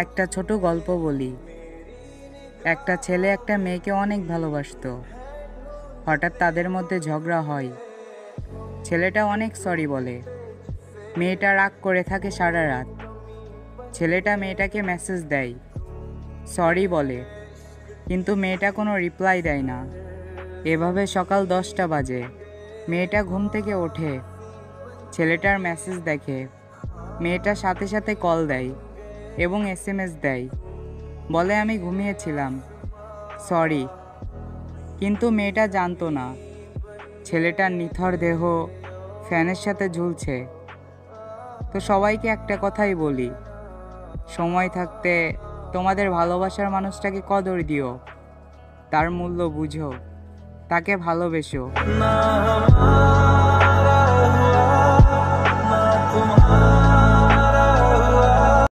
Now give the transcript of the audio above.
একটা ছোট গল্প বলি। একটা ছেলে একটা মেয়েকে অনেক ভালোবাসতো। হঠাৎ তাদের মধ্যে ঝগড়া হয়। ছেলেটা অনেক সরি বলে। মেয়েটা রাগ করে থাকে সারা রাত। ছেলেটা মেয়েটাকে মেসেজ দেয়, সরি বলে, কিন্তু মেয়েটা কোনো রিপ্লাই দেয় না। এভাবে সকাল 10টা বাজে। মেয়েটা ঘুম থেকে ওঠে, ছেলেটার মেসেজ দেখে। মেয়েটা সাথে সাথে কল দেয় এবং এসএমএস দেয়, বলে আমি ঘুমিয়েছিলাম, সরি। কিন্তু মেয়েটা জানতো না ছেলেটার নিথর দেহ ফ্যানের সাথে ঝুলছে। তো সবাইকে একটা কথাই বলি, সময় থাকতে তোমাদের ভালোবাসার মানুষটাকে কদর দিও, তার মূল্য বুঝো, তাকে ভালোবেসো।